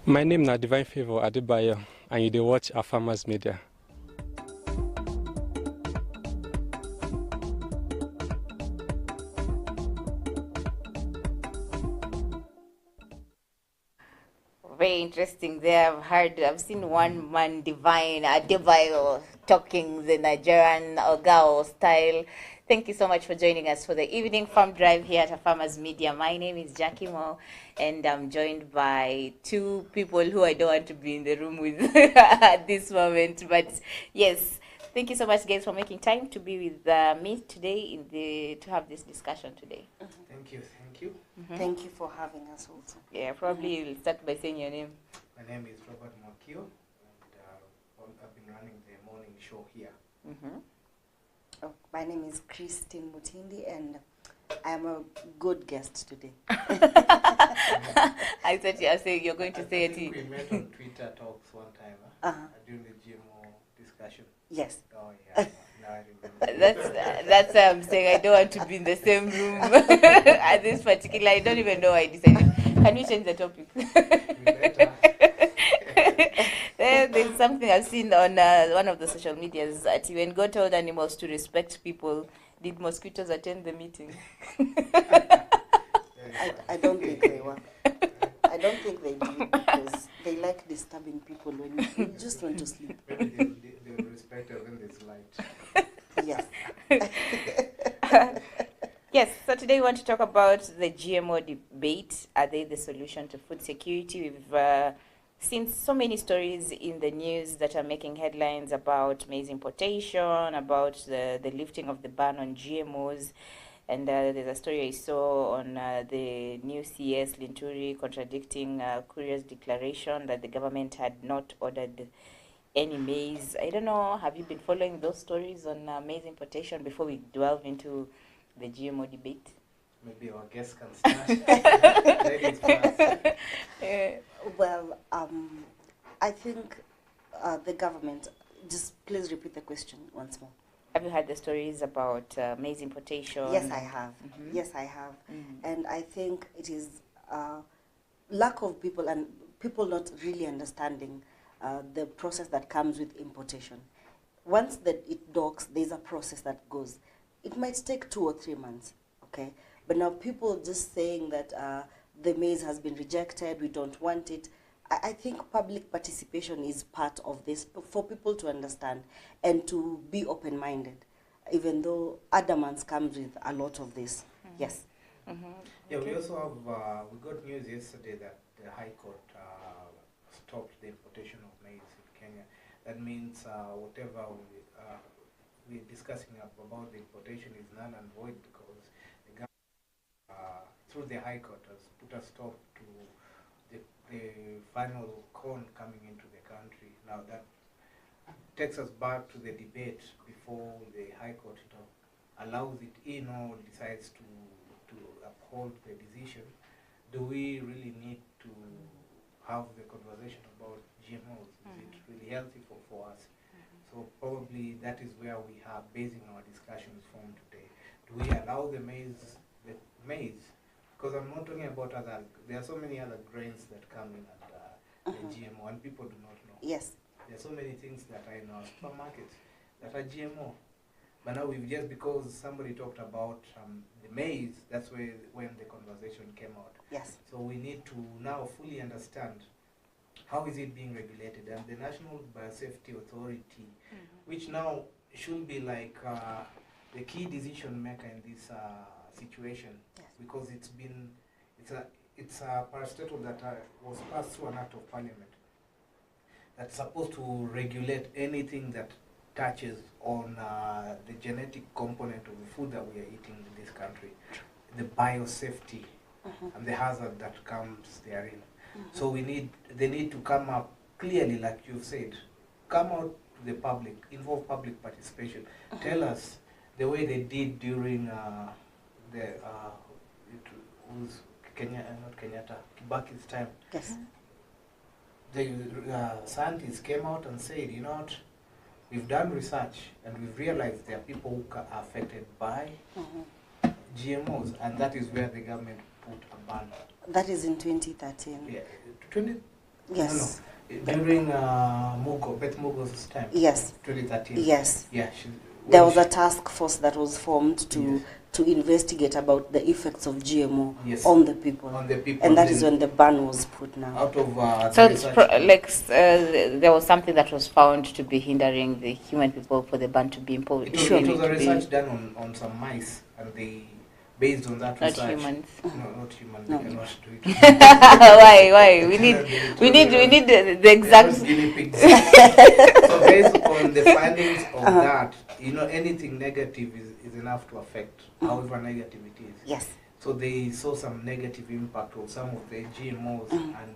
My name is Divine Favor Adebayo, and you dey watch our Farmers Media. Very interesting there. I've seen one man, Divine Adebayo, talking the Nigerian Ogao style. Thank you so much for joining us for the evening farm drive here at Farmers Media. My name is Gmo, and I'm joined by two people who I don't want to be in the room with at this moment. But yes, thank you so much, guys, for making time to be with me today to have this discussion today. Thank you. Thank you for having us also. Yeah, probably you'll start by saying your name. My name is Robert Mokio, and I've been running the morning show here. Oh, my name is Christine Mutindi, and I am a good guest today. I thought you were saying you're going to say it. We met on Twitter talks one time during the GMO discussion. Yes. Oh yeah, now I remember. That's why I'm saying I don't want to be in the same room at this particular. I don't even know why I decided. Can we change the topic? There's something I've seen on one of the social medias that when God told animals to respect people, did mosquitoes attend the meeting? I don't think they were. I don't think they do, because they like disturbing people when you just want to sleep. Maybe they respect us when there's light. Yes. Yes, so today we want to talk about the GMO debate. Are they the solution to food security? We've seen so many stories in the news that are making headlines about maize importation, about the lifting of the ban on GMOs. And there's a story I saw on the new CS Linturi contradicting Courier's declaration that the government had not ordered any maize. I don't know, have you been following those stories on maize importation before we delve into the GMO debate? Maybe our guests can start. Ladies first. Well, I think the government, just please repeat the question once more. Have you heard the stories about maize importation? Yes, I have. Yes, I have. And I think it is lack of people and people not really understanding the process that comes with importation. Once that it docks, there's a process that goes. It might take 2 or 3 months, okay? But now people just saying that the maize has been rejected, we don't want it. I think public participation is part of this for people to understand and to be open-minded, even though adamance comes with a lot of this. Yes. Yeah, we also have, we got news yesterday that the High Court stopped the importation of maize in Kenya. That means whatever we're discussing about the importation is null and void, because the government, through the High Court, has put a stop to the final corn coming into the country. Now that takes us back to the debate before the High Court allows it in or decides to uphold the decision. Do we really need to have the conversation about GMOs? Is it really healthy for us? So probably that is where we are basing our discussions from today. Do we allow the maize? Because I'm not talking about other, there are so many other grains that come in at the GMO and people do not know. Yes. There are so many things that are in our supermarkets that are GMO. But now we've just, because somebody talked about the maize, that's when the conversation came out. Yes. So we need to now fully understand how is it being regulated. And the National Biosafety Authority, which now should be like the key decision maker in this situation, because it's a parastatal that was passed through an act of parliament that's supposed to regulate anything that touches on the genetic component of the food that we are eating in this country, the biosafety and the hazard that comes therein. So they need to come up clearly, like you've said, come out to the public, involve public participation. Tell us the way they did during it was Kibaki's time. Yes. The scientists came out and said, you know what, we've done research and we've realized there are people who are affected by GMOs, and that is where the government put a ban. That is in 2013. Yeah, 20? Yes. No. During Beth Mugo's time. Yes. 2013. Yes. Yeah. There was a task force that was formed to Yes. to investigate about the effects of GMO Yes. on the people. On the people. And that is when the ban was put now. Out of So the it's research. there was something that was found to be hindering the human people for the ban to be imposed. It was a research done on some mice, and they, based on that Not research. humans. No, not humans. No. They cannot do it. Why? We need the exact. Guinea pigs. So based on the findings of that, anything negative is enough to affect, however negative it is. Yes. So they saw some negative impact of some of the GMOs, and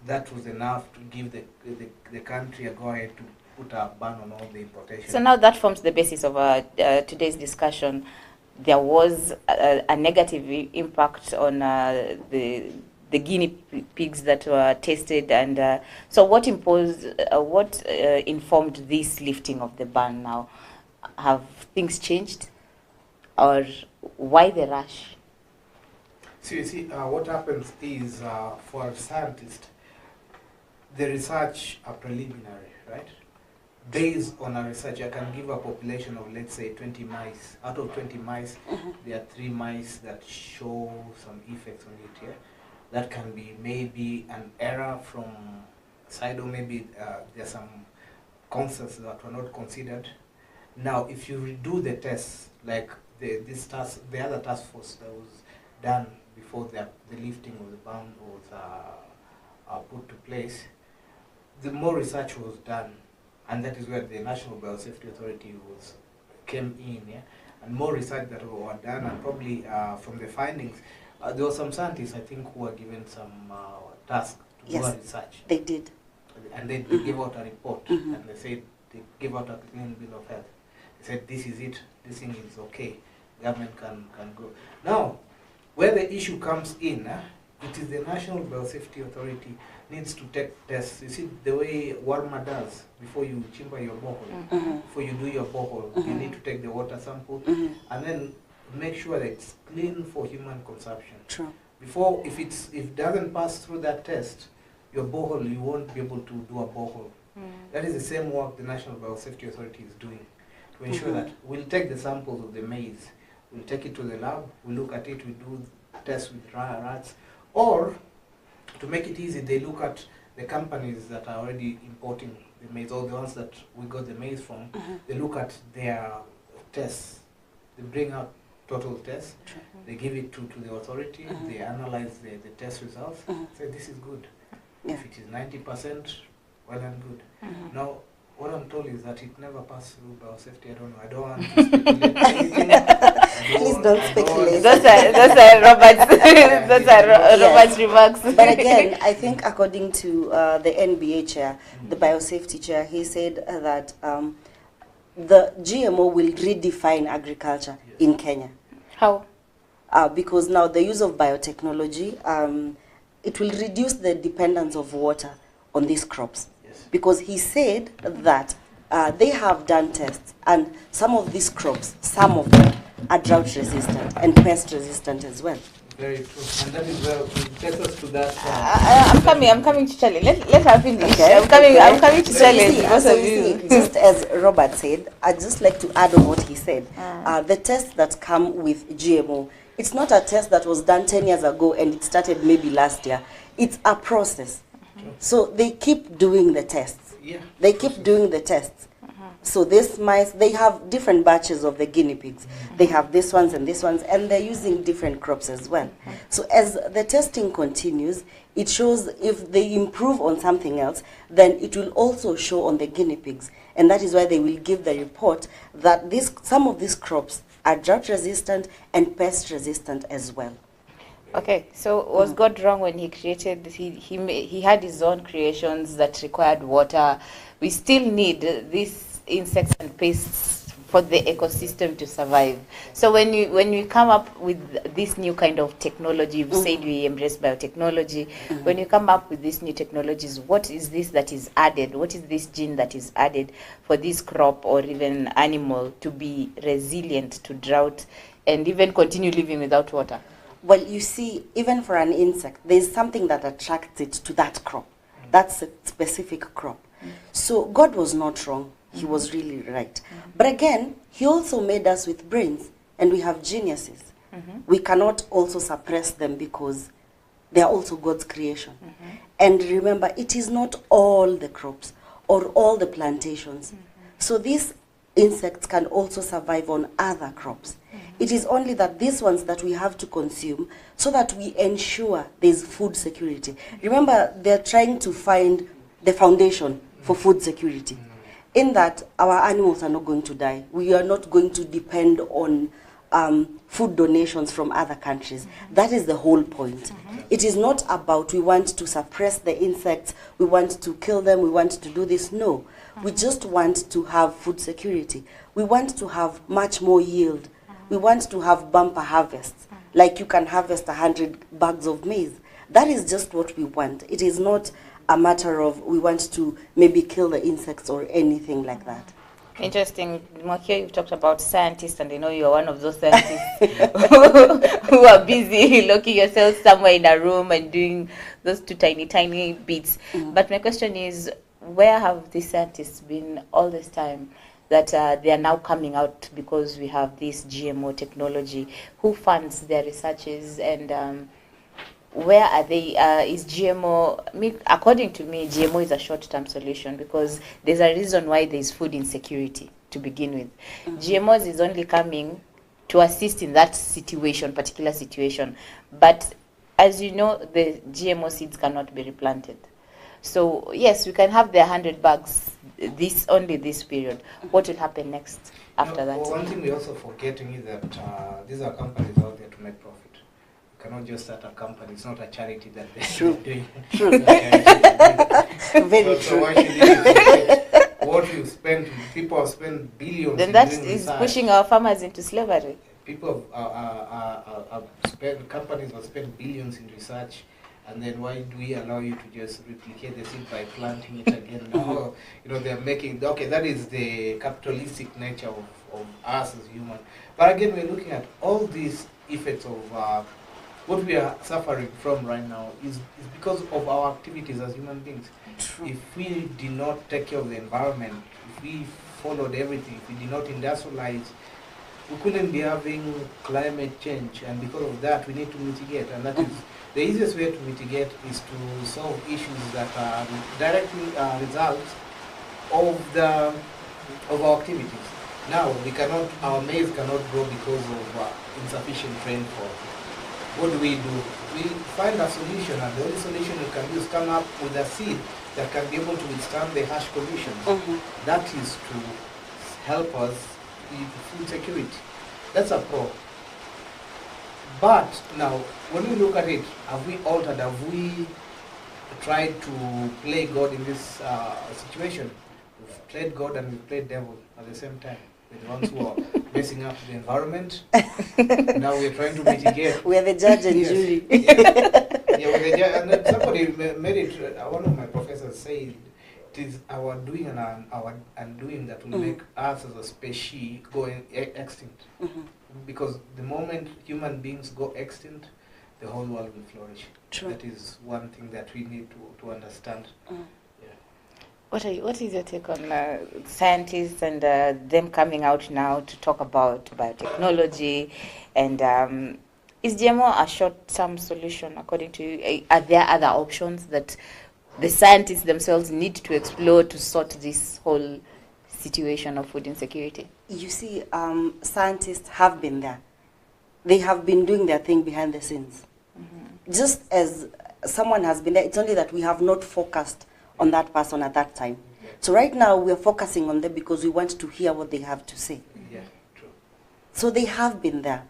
that was enough to give the country a go ahead to put a ban on all the importation. So now that forms the basis of today's discussion. There was a negative impact on the guinea pigs that were tested, and so what informed this lifting of the ban now? Have things changed, or why the rush? So you see, what happens is, for a scientist, the research are preliminary, right? Based on a research, I can give a population of, let's say, 20 mice. Out of 20 mice, there are 3 mice that show some effects on it here. That can be maybe an error from side, or maybe there's some concepts that were not considered. Now, if you redo the tests, like the other task force that was done before the lifting of the ban was put to place, the more research was done, and that is where the National Biosafety Authority came in, yeah? And more research that were done, and probably from the findings, there were some scientists, I think, who were given some task to do a research. They did. And they gave out a report, and they said, they gave out a clean bill of health. They said, this is it, this thing is okay, government can go. Now, where the issue comes in, it is the National Biosafety Authority needs to take tests. You see, the way Warma does, before you chimba your borehole, before you do your borehole, you need to take the water sample, and then make sure that it's clean for human consumption. True. Before, if it doesn't pass through that test, your borehole, you won't be able to do a borehole. That is the same work the National Biosafety Authority is doing, to ensure that we'll take the samples of the maize, we'll take it to the lab, we look at it, we do tests with rats, or to make it easy, they look at the companies that are already importing the maize, or the ones that we got the maize from. They look at their tests, they bring out total tests, they give it to the authority, they analyze the test results, say this is good. If it is 90%, well and good. Now, what I'm told is that it never passed through biosafety. I don't want to speculate anything. Please don't speculate. Those are Robert's remarks. But again, I think according to the NBA chair, the biosafety chair, he said that the GMO will redefine agriculture in Kenya. How? Because now the use of biotechnology, it will reduce the dependence of water on these crops. Because he said that they have done tests, and some of these crops, some of them are drought resistant and pest resistant as well. Very true, and that is where it takes us to that. I'm coming to tell you. Let her finish. Okay. I'm coming to tell you. Just as Robert said, I'd just like to add on what he said. The tests that come with GMO, it's not a test that was done 10 years ago and it started maybe last year. It's a process. So they keep doing the tests. They keep doing the tests. So these mice, they have different batches of the guinea pigs. They have these ones, and they're using different crops as well. So as the testing continues, it shows if they improve on something else, then it will also show on the guinea pigs. And that is why they will give the report that some of these crops are drought resistant and pest resistant as well. Okay, so was God wrong when he created, he had his own creations that required water? We still need these insects and pests for the ecosystem to survive. So when you come up with this new kind of technology, you've said we embrace biotechnology. When you come up with these new technologies, what is this that is added? What is this gene that is added for this crop or even animal to be resilient to drought and even continue living without water? Well, you see, even for an insect, there's something that attracts it to that crop. That's a specific crop. So God was not wrong. He was really right. But again, he also made us with brains, and we have geniuses. We cannot also suppress them because they are also God's creation. And remember, it is not all the crops or all the plantations. So these insects can also survive on other crops. It is only that these ones that we have to consume so that we ensure there's food security. Remember, they're trying to find the foundation for food security. In that, our animals are not going to die. We are not going to depend on food donations from other countries. That is the whole point. It is not about we want to suppress the insects, we want to kill them, we want to do this. No. We just want to have food security. We want to have much more yield. We want to have bumper harvests. Like you can harvest 100 bags of maize. That is just what we want. It is not a matter of we want to maybe kill the insects or anything like that. Interesting. Mokia, you've talked about scientists, and I know you're one of those scientists who are busy locking yourself somewhere in a room and doing those two tiny bits. But my question is, where have these scientists been all this time that they are now coming out because we have this GMO technology? Who funds their researches, and where are they? Is GMO, according to me, GMO is a short-term solution because there's a reason why there's food insecurity to begin with. GMOs is only coming to assist in that situation, particular situation. But as you know, the GMO seeds cannot be replanted. So yes, we can have the 100 bags this period. What will happen next after that? One thing we're also forgetting is that these are companies out there to make profit. You cannot just start a company. It's not a charity that they're doing. True. Very true. So why should you what you spend? People have spent billions. Then that is pushing our farmers into slavery. People companies have spent billions in research. And then why do we allow you to just replicate the seed by planting it again? No, they're making, okay, that is the capitalistic nature of us as humans. But again, we're looking at all these effects of what we are suffering from right now is because of our activities as human beings. True. If we did not take care of the environment, if we followed everything, if we did not industrialize, we couldn't be having climate change. And because of that, we need to mitigate. And that is the easiest way to mitigate is to solve issues that are directly results of our activities. Now, our maize cannot grow because of insufficient rainfall. What do? We find a solution, and the only solution we can do is come up with a seed that can be able to withstand the harsh conditions. That is to help us with food security. That's a pro. But now, when we look at it, have we altered? Have we tried to play God in this situation? We've played God and we've played devil at the same time. We're the ones who are messing up the environment. Now we're trying to mitigate. We are the judge and jury. We're the judge. And then somebody made it, one of my professors said, it is our doing and our undoing that will make us as a species go extinct. Because the moment human beings go extinct, the whole world will flourish. True. That is one thing that we need to understand. What is your take on scientists and them coming out now to talk about biotechnology? And is GMO a short-term solution according to you? Are there other options that the scientists themselves need to explore to sort this whole situation of food insecurity? You see, scientists have been there. They have been doing their thing behind the scenes. Just as someone has been there, it's only that we have not focused on that person at that time. So right now we are focusing on them because we want to hear what they have to say. Yeah, true. So they have been there.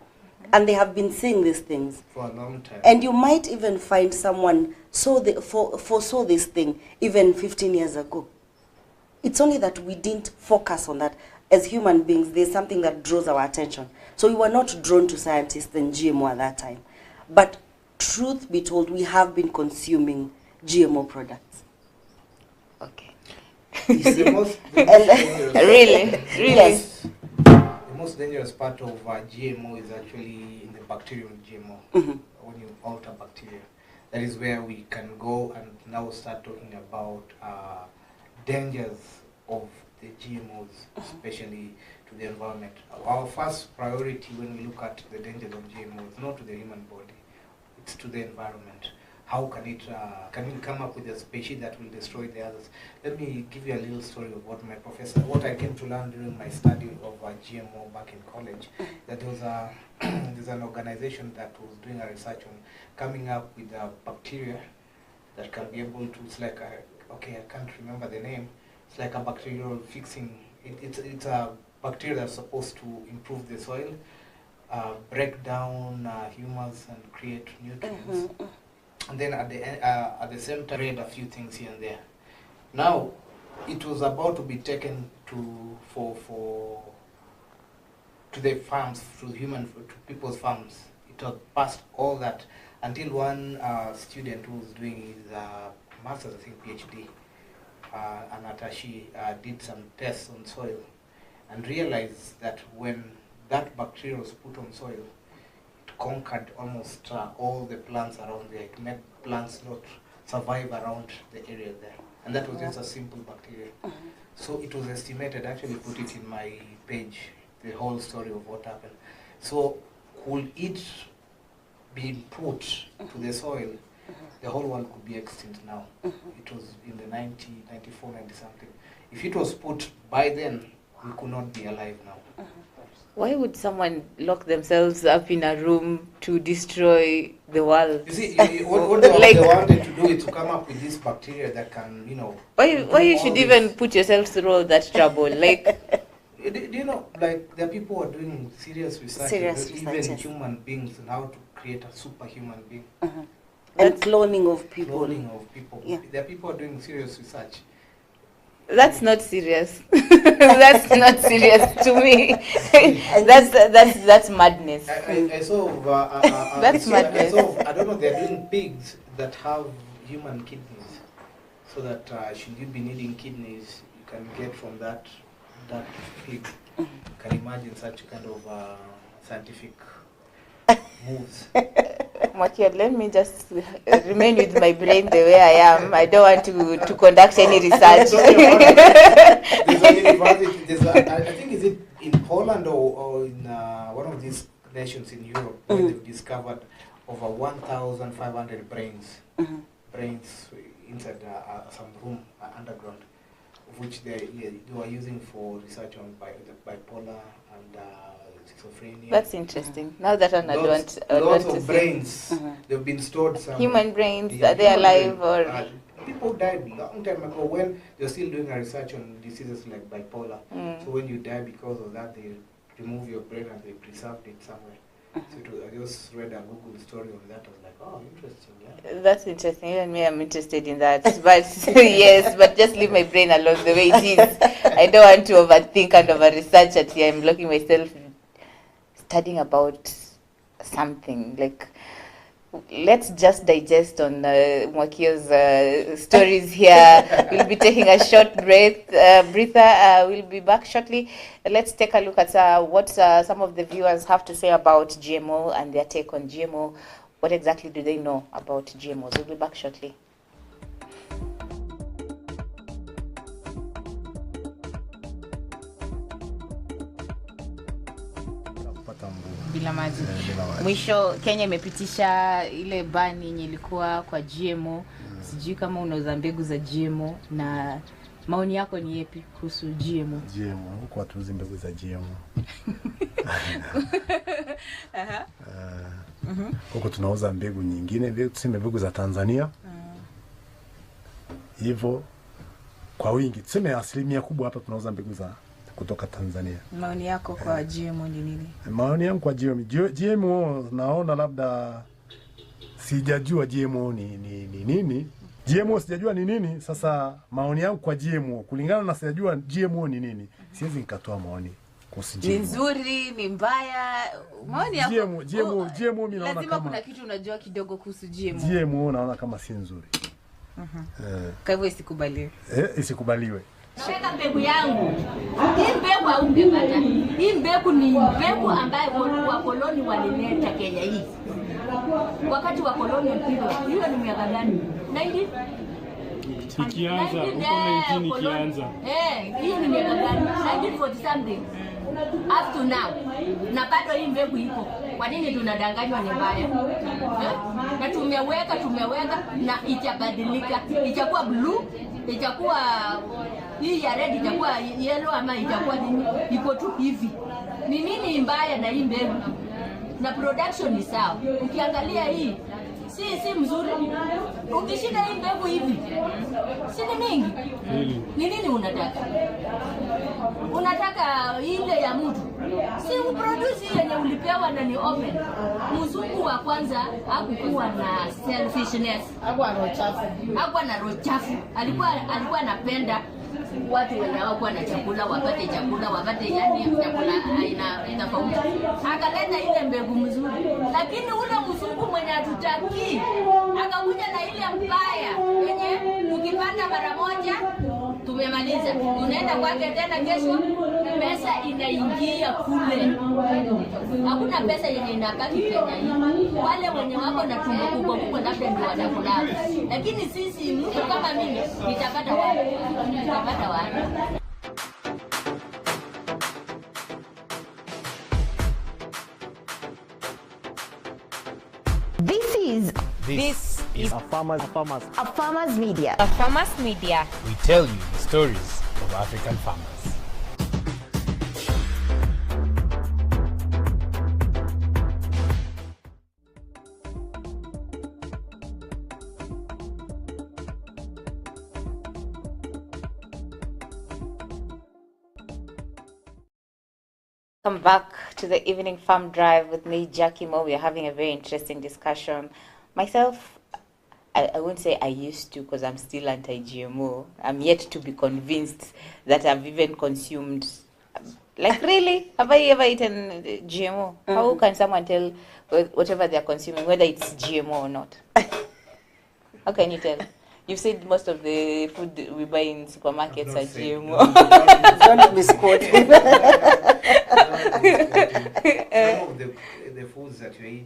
And they have been saying these things. For a long time. And you might even find someone saw this thing even 15 years ago. It's only that we didn't focus on that. As human beings, there's something that draws our attention. So we were not drawn to scientists and GMO at that time. But truth be told, we have been consuming GMO products. Okay. The most Really? Yes. The most dangerous part of GMO is actually in the bacterial GMO. When you alter bacteria, that is where we can go and now start talking about dangers of the GMOs, especially to the environment. Our first priority when we look at the dangers of GMOs, not to the human body, it's to the environment. How can it, can we come up with a species that will destroy the others? Let me give you a little story of what I came to learn during my study of GMO back in college. That there was there's an organization that was doing a research on coming up with a bacteria that can be able to, it's like, okay, I can't remember the name. It's like a bacterial fixing. It's a bacteria that's supposed to improve the soil, break down humus and create nutrients. And then at the same time, read a few things here and there. Now, it was about to be taken to the farms, to people's farms. It was past all that until one student who was doing his master's, I think PhD, Anatashi, did some tests on soil and realized that when that bacteria was put on soil, conquered almost all the plants around there. It made plants not survive around the area there. And that was just a simple bacteria. So it was estimated, actually put it in my page, the whole story of what happened. So could it be put to the soil, the whole world could be extinct now. It was in the 94, 90 something. If it was put by then, we could not be alive now. Why would someone lock themselves up in a room to destroy the world? You see, what they wanted to do is to come up with this bacteria that can, you know... Why you should even put yourself through all that trouble? Like, do you know, like, there are people who are doing serious research, even human beings, and how to create a superhuman being. And cloning of people. Cloning of people. Yeah. There are people who are doing serious research. That's not serious. That's not serious to me. That's madness. I saw. That's madness. I don't know. They're doing pigs that have human kidneys, so that should you be needing kidneys, you can get from that pig. You can imagine such kind of scientific moves. Makia, let me just remain with my brain the way I am. I don't want to conduct any research. There's a university, I think, is it in Poland or in one of these nations in Europe where they've discovered over 1,500 brains inside some room underground, which they were using for research on bipolar and schizophrenia. That's interesting. Now that I lots of brains. They've been stored somewhere. Human brains, are they alive or? People died a long time ago when they're still doing a research on diseases like bipolar. So when you die because of that, they remove your brain and they preserved it somewhere. So I just read a Google story on that. I was like, oh, interesting. Yeah. That's interesting. Even me, I'm interested in that. But yes, but just leave my brain alone the way it is. I don't want to overthink kind of a research at here. I'm locking myself studying about something. Like, let's just digest on Mwakio's stories here. We'll be taking a short breather. We'll be back shortly. Let's take a look at what some of the viewers have to say about GMO and their take on GMO. What exactly do they know about GMOs? We'll be back shortly. Bila maji. Mwisho Kenya imepitisha ile ban yenye ilikuwa kwa GMO. Sijui kama unauza mbegu za GMO na maoni yako ni yapi kuhusu GMO? GMO huko hatuuzi mbegu za GMO. Huko tunauza mbegu nyingine, tuseme mbegu za Tanzania. Hivyo kwa wingi, tuseme asilimia kubwa hapa tunauza mbegu za kutoka Tanzania. Maoni yako kwa GMO ni nini? Maoni yangu kwa GMO naona labda sijajua GMO ni nini. GMO sijajua ni nini. Sasa maoni yangu kwa GMO kulingana na sijajua GMO ni nini, siwezi nikatoa maoni kuhusu GMO. Ni nzuri, ni mbaya? Maoni yako GMO mimi naona lazima kama kuna kitu unajua kidogo kuhusu GMO. GMO naona kama si nzuri. Kwa hivyo isikubaliwe. Isikubaliwe. Shika mbegu yangu. Hii mbegu haungepata. Hii mbegu ni mbegu ambayo wakoloni walileta Kenya hii. Wakati wa koloni mpira, hiyo ni miaka gani? 90 ikianza, ikianza. Hiyo ni miaka gani? 1940 something. Up to now. Na bado hii mbegu iko. Kwa nini tunadanganywa ni mbaya? Na tumeweka na itabadilika. Itakuwa blue, itakuwa hii ya red, itakuwa yellow ama itakuwa nini? Iko tu hivi. Ni nini mbaya na hii mbegu? Na production ni sawa. Ukiangalia hii si mzuri. Ukishika hii mbegu hivi, si ni mingi. Ni nini unataka? Unataka ile ya mtu. Si uproduce yenye ulipewa na ni open. Mzungu wa kwanza hakuwa na selfishness. Hakuwa na roho chafu. Alikuwa anapenda watu wenye hawakuwa na chakula wapate chakula, wapate yani chakula aina tofauti. Akaleta ile mbegu mzuri. Lakini ule mzungu mwenye hatutaki akakuja na ile mbaya yenye tukipanda mara moja tumemaliza. Tunaenda kwake tena kesho, pesa inaingia kule. Hakuna pesa yenye inabaki Kenya hii. Wale wenye wako na tumbo kubwa labda ndio wanakula. Lakini sisi mtu kama mimi nitapata wapi? Nitapata wapi? This is a farmer's media. A farmer's media. We tell you the stories of African farmers. Welcome back to the evening farm drive with me, Gmo. We are having a very interesting discussion. Myself, I won't say I used to because I'm still anti-GMO. I'm yet to be convinced that I've even consumed. Like, really? Have I ever eaten GMO? How can someone tell whatever they're consuming, whether it's GMO or not? How can you tell? You've said most of the food we buy in supermarkets are GMO. Don't misquote. Some of the foods that you eat